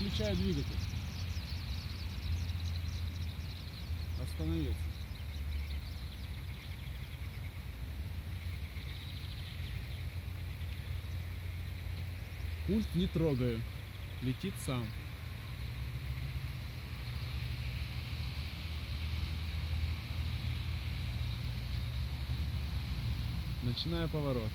Выключаю двигатель. Остановился. Пульт не трогаю. Летит сам. Начинаю поворот.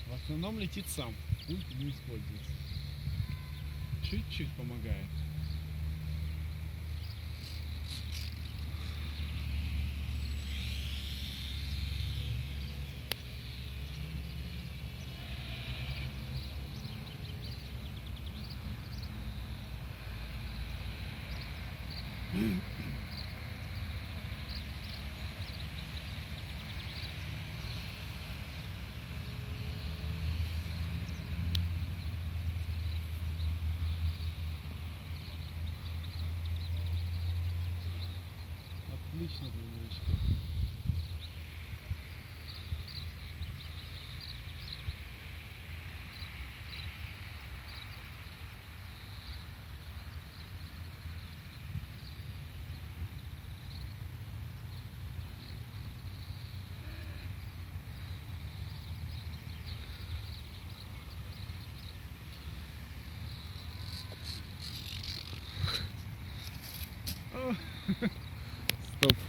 В основном летит сам. Пульт не используется. Чуть-чуть помогает. Отлично для новичков. Стоп.